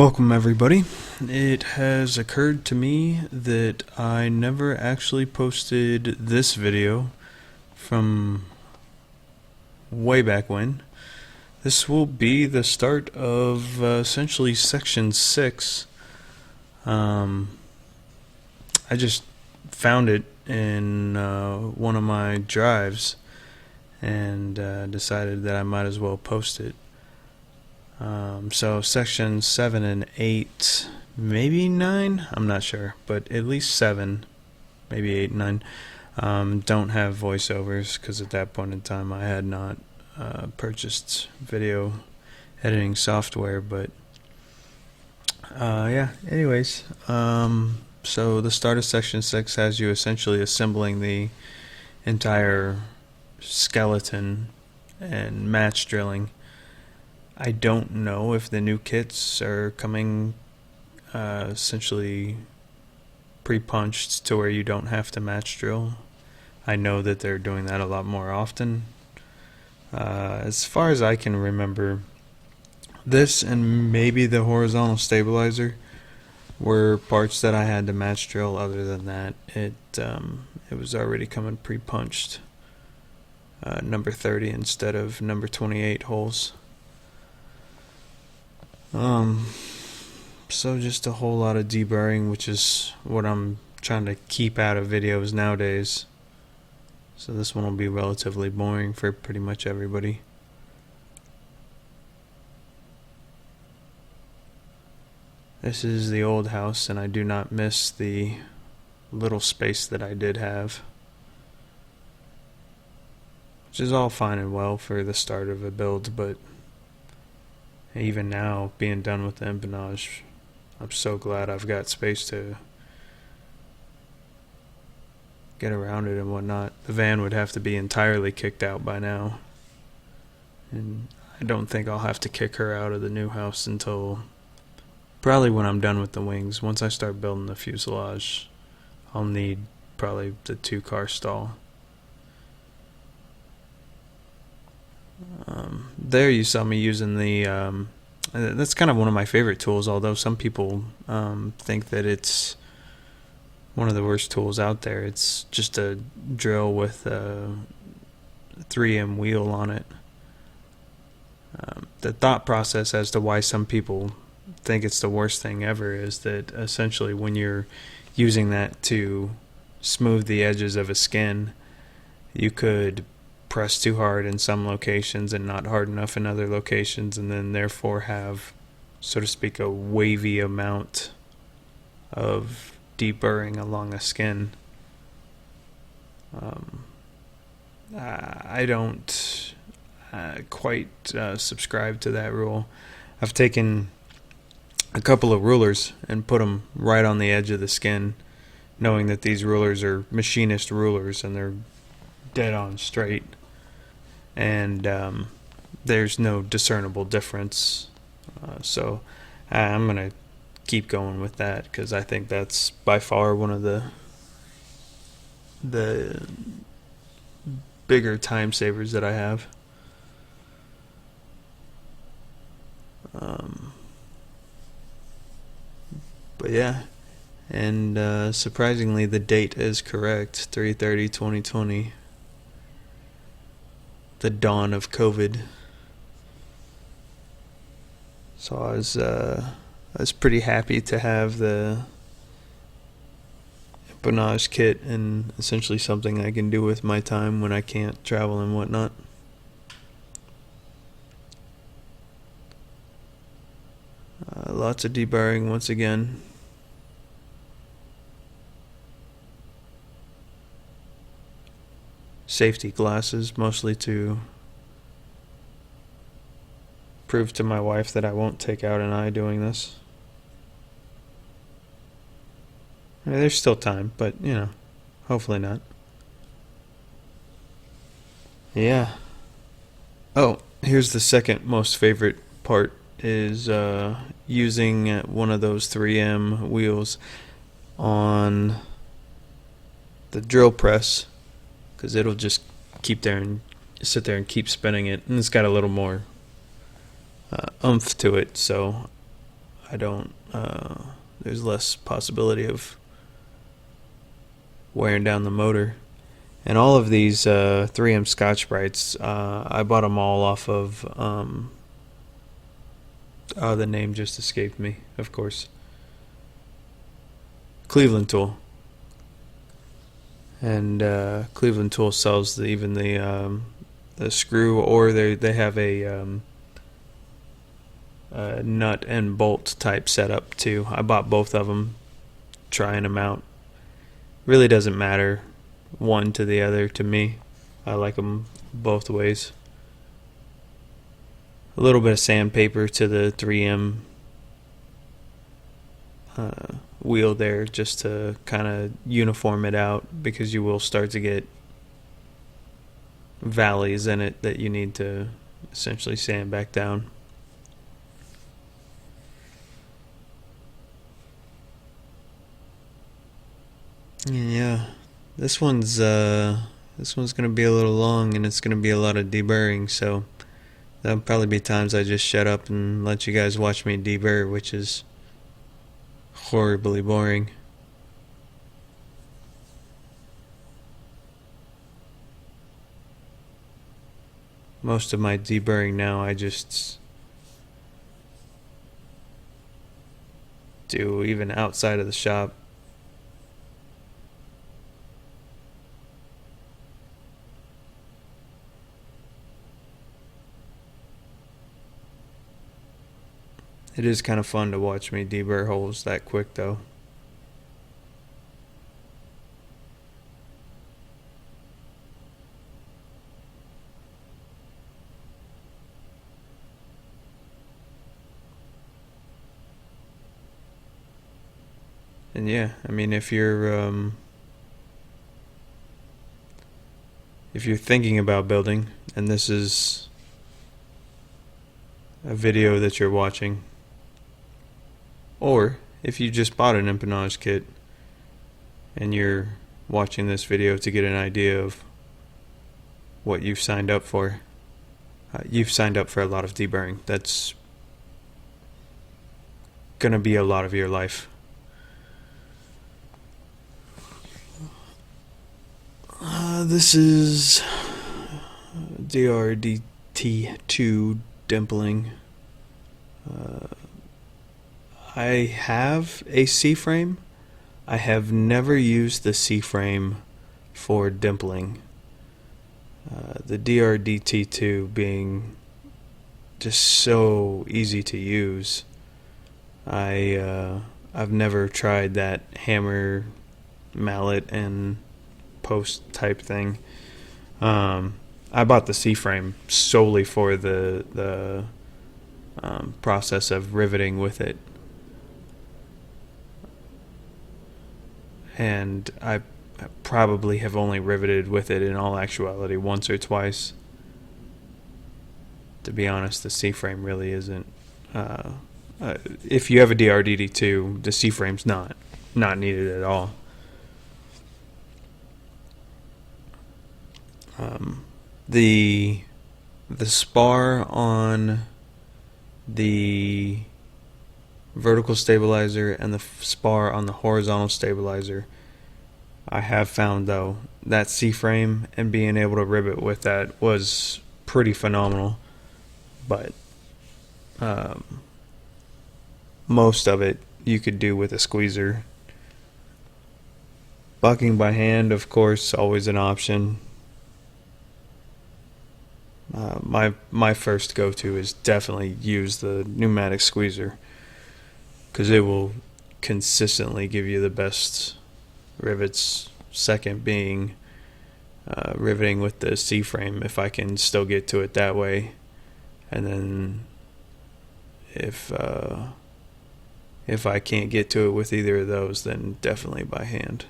Welcome everybody. It has occurred to me that I never actually posted this video from way back when. This will be the start of essentially section 6. I just found it in one of my drives and decided that I might as well post it. So section 7 and 8, maybe 9, I'm not sure, but at least 7, maybe 8 and 9, don't have voiceovers because at that point in time I had not purchased video editing software, but yeah, anyways, so the start of section 6 has you essentially assembling the entire skeleton and match drilling. I don't know if the new kits are coming essentially pre-punched to where you don't have to match drill. I know that they're doing that a lot more often. As far as I can remember, this and maybe the horizontal stabilizer were parts that I had to match drill. Other than that, it was already coming pre-punched, number 30 instead of number 28 holes. So just a whole lot of deburring, which is what I'm trying to keep out of videos nowadays. So this one will be relatively boring for pretty much everybody. This is the old house, and I do not miss the little space that I did have, which is all fine and well for the start of a build, but even now, being done with the empennage, I'm so glad I've got space to get around it and whatnot. The van would have to be entirely kicked out by now, and I don't think I'll have to kick her out of the new house until probably when I'm done with the wings. Once I start building the fuselage, I'll need probably the 2-car stall. There you saw me using the that's kind of one of my favorite tools, although some people think that it's one of the worst tools out there. It's just a drill with a 3M wheel on it. The thought process as to why some people think it's the worst thing ever is that essentially when you're using that to smooth the edges of a skin, you could press too hard in some locations and not hard enough in other locations, and then therefore have, so to speak, a wavy amount of deburring along a skin. I don't quite subscribe to that rule. I've taken a couple of rulers and put them right on the edge of the skin, knowing that these rulers are machinist rulers and they're dead on straight, and there's no discernible difference, so I'm gonna keep going with that because I think that's by far one of the bigger time savers that I have. But yeah, and surprisingly the date is correct, 3/30/2020, the dawn of COVID. So I was pretty happy to have the empennage kit and essentially something I can do with my time when I can't travel and whatnot. Lots of deburring once again. Safety glasses, mostly to prove to my wife that I won't take out an eye doing this. I mean, there's still time, but you know, hopefully not. Yeah. Oh, here's the second most favorite part, is using one of those 3M wheels on the drill press, because it'll just keep there and sit there and keep spinning it, and it's got a little more oomph to it, so I don't, there's less possibility of wearing down the motor. And all of these 3M Scotch-Brites, I bought them all off of, the name just escaped me, of course. Cleveland Tool. And Cleveland Tool sells even the screw, or they have a nut and bolt type setup too. I bought both of them, trying them out. Really doesn't matter one to the other to me. I like them both ways. A little bit of sandpaper to the 3M wheel there, just to kind of uniform it out, because you will start to get valleys in it that you need to essentially sand back down. Yeah, this one's gonna be a little long, and it's gonna be a lot of deburring, so there'll probably be times I just shut up and let you guys watch me deburr, which is horribly boring. Most of my deburring now I just do even outside of the shop. It is kind of fun to watch me deburr holes that quick though. And yeah, I mean, if you're thinking about building, and this is a video that you're watching, or if you just bought an empennage kit and you're watching this video to get an idea of what you've signed up for, you've signed up for a lot of deburring. That's gonna be a lot of your life. This is DRDT2 Dimpling. I have a C-frame. I have never used the C-frame for dimpling. The DRDT2 being just so easy to use. I've never tried that hammer, mallet, and post type thing. I bought the C-frame solely for the process of riveting with it, and I probably have only riveted with it in all actuality once or twice. To be honest, the C-frame really isn't. If you have a DRDT2, the C-frame's not needed at all. The spar on the vertical stabilizer and the spar on the horizontal stabilizer, I have found though that C-frame and being able to rivet with that was pretty phenomenal. But most of it you could do with a squeezer. Bucking by hand, of course, always an option. My first go-to is definitely use the pneumatic squeezer, because it will consistently give you the best rivets. Second being riveting with the C-frame, if I can still get to it that way, and then if I can't get to it with either of those, then definitely by hand.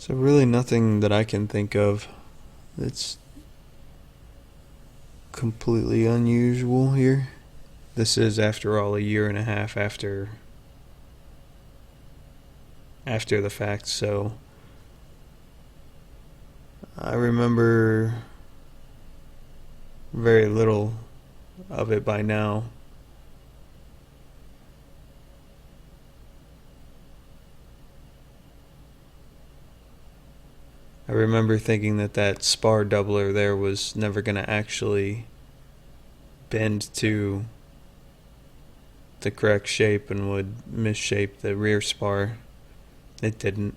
So really nothing that I can think of that's completely unusual here. This is, after all, a year and a half after the fact, so I remember very little of it by now. I remember thinking that spar doubler there was never going to actually bend to the correct shape and would misshape the rear spar. It didn't.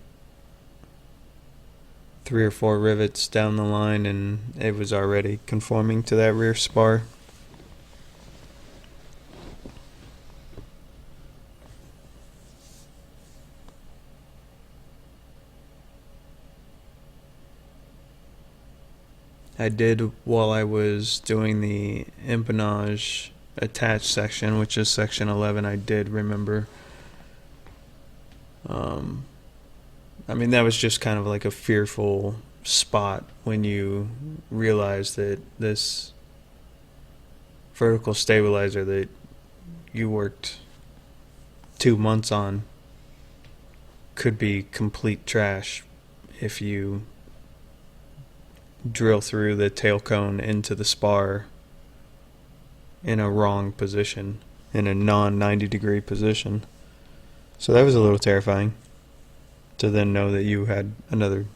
3 or 4 rivets down the line and it was already conforming to that rear spar. I did, while I was doing the empennage attached section, which is section 11, I did remember. I mean, that was just kind of like a fearful spot when you realize that this vertical stabilizer that you worked 2 months on could be complete trash if you drill through the tail cone into the spar in a wrong position, in a non-90 degree position. So that was a little terrifying, to then know that you had another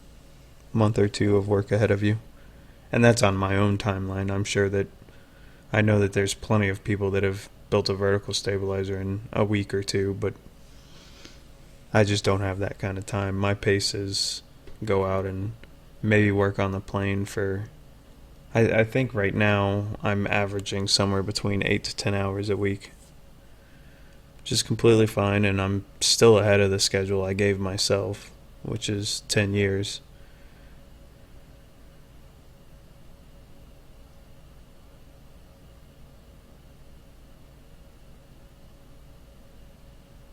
month or 2 of work ahead of you. And that's on my own timeline. I'm sure that I know that there's plenty of people that have built a vertical stabilizer in a week or 2, but I just don't have that kind of time. My pace is go out and maybe work on the plane for, I think right now I'm averaging somewhere between 8 to 10 hours a week, which is completely fine, and I'm still ahead of the schedule I gave myself, which is 10 years.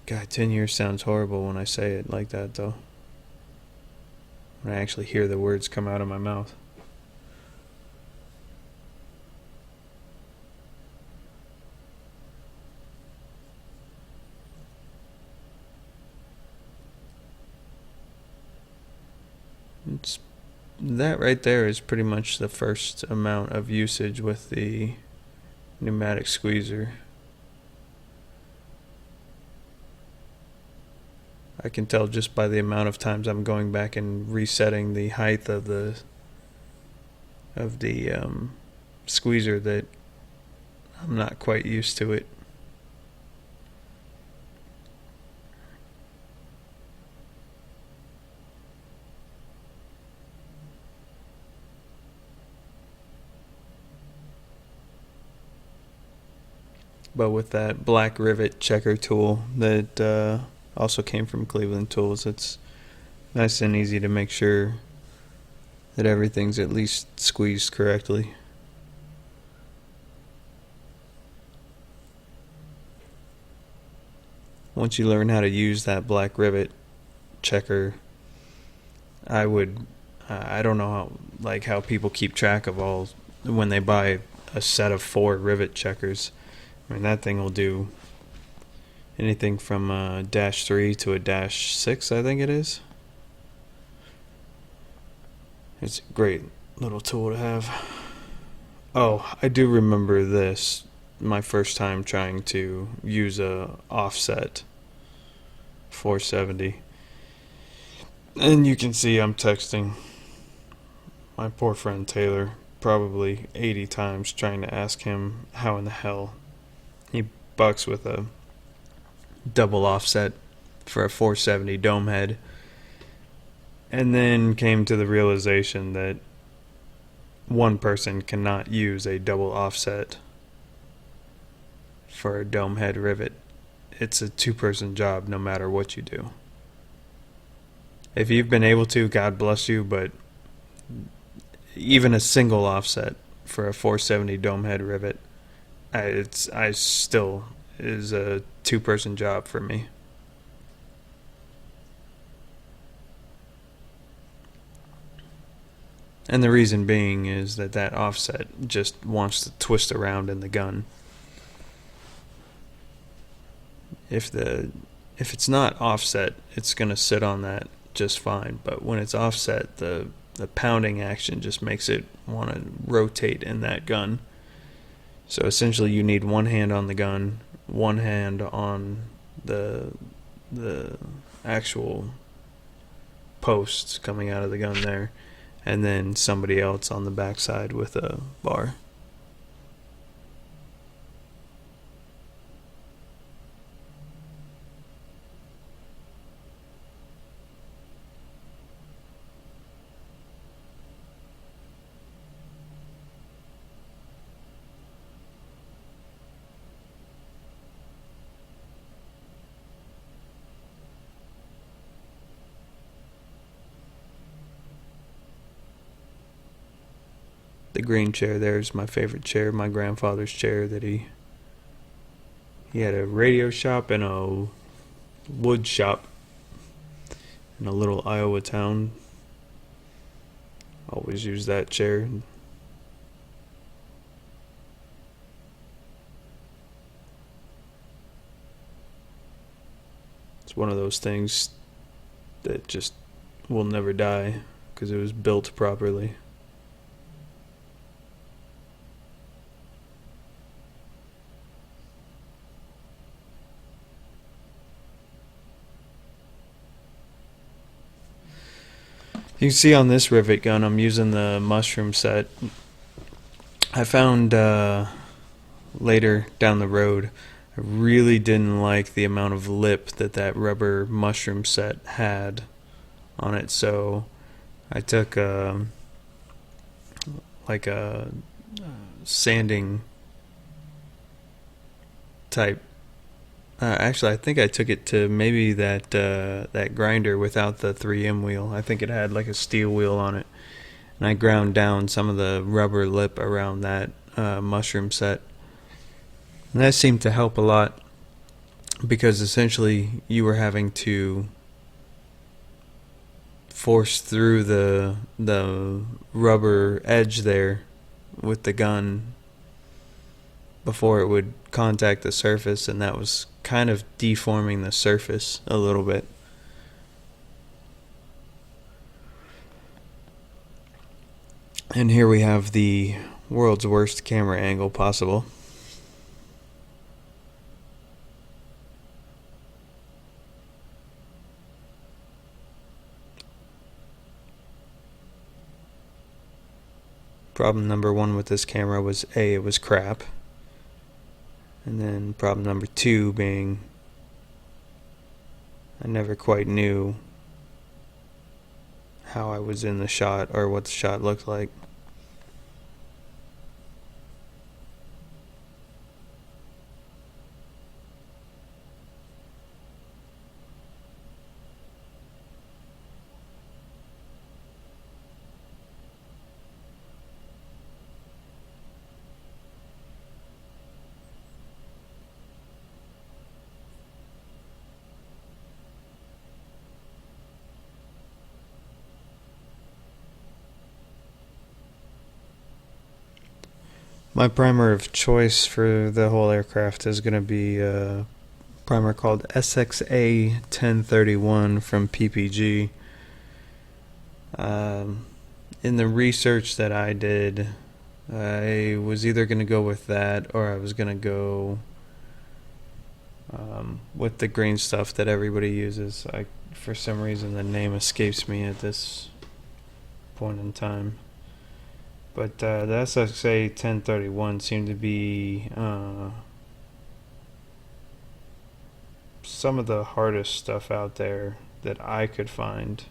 God, 10 years sounds horrible when I say it like that, though. When I actually hear the words come out of my mouth. It's, that right there is pretty much the first amount of usage with the pneumatic squeezer. I can tell just by the amount of times I'm going back and resetting the height of the squeezer that I'm not quite used to it. But with that black rivet checker tool that also came from Cleveland Tools, it's nice and easy to make sure that everything's at least squeezed correctly. Once you learn how to use that black rivet checker, I don't know how people keep track of all when they buy a set of 4 rivet checkers. I mean, that thing will do anything from a -3 to a -6, I think it is. It's a great little tool to have. Oh, I do remember this. My first time trying to use a offset 470. And you can see I'm texting my poor friend Taylor probably 80 times trying to ask him how in the hell he bucks with a double offset for a 470 dome head, and then came to the realization that one person cannot use a double offset for a dome head rivet. It's a 2-person job no matter what you do. If you've been able to, God bless you, but even a single offset for a 470 dome head rivet, I still is a 2-person job for me. And the reason being is that that offset just wants to twist around in the gun. If it's not offset, it's going to sit on that just fine. But when it's offset, the pounding action just makes it want to rotate in that gun. So essentially, you need one hand on the gun, one hand on the actual posts coming out of the gun there, and then somebody else on the backside with a bar. The green chair there is my favorite chair, my grandfather's chair that he had a radio shop and a wood shop in a little Iowa town. Always use that chair. It's one of those things that just will never die because it was built properly. You can see on this rivet gun I'm using the mushroom set. I found later down the road I really didn't like the amount of lip that rubber mushroom set had on it, so I took like a sanding type. Actually, I think I took it to maybe that grinder without the 3M wheel. I think it had like a steel wheel on it, and I ground down some of the rubber lip around that mushroom set, and that seemed to help a lot because essentially you were having to force through the rubber edge there with the gun before it would contact the surface, and that was kind of deforming the surface a little bit. And here we have the world's worst camera angle possible. Problem number one with this camera was it was crap. And then problem number two being I never quite knew how I was in the shot or what the shot looked like. My primer of choice for the whole aircraft is going to be a primer called SXA 1031 from PPG. In the research that I did, I was either going to go with that or I was going to go with the green stuff that everybody uses. For some reason the name escapes me at this point in time. But the SXA 1031 seemed to be some of the hardest stuff out there that I could find.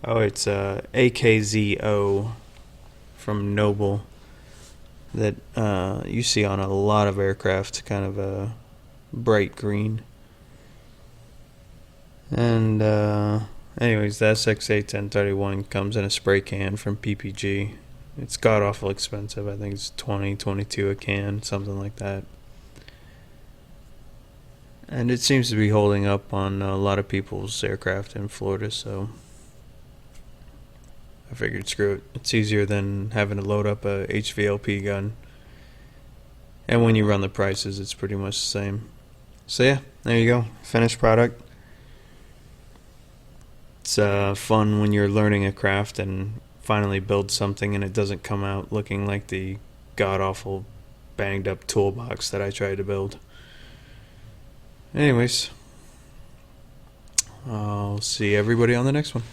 Oh, it's AKZO from Noble that you see on a lot of aircraft, kind of a bright green. And anyways, the SXA 1031 comes in a spray can from PPG. It's god awful expensive. I think it's $22 a can, something like that. And it seems to be holding up on a lot of people's aircraft in Florida, so I figured screw it. It's easier than having to load up a HVLP gun. And when you run the prices, it's pretty much the same. So yeah, there you go. Finished product. It's fun when you're learning a craft and finally build something and it doesn't come out looking like the god-awful banged up toolbox that I tried to build. Anyways, I'll see everybody on the next one.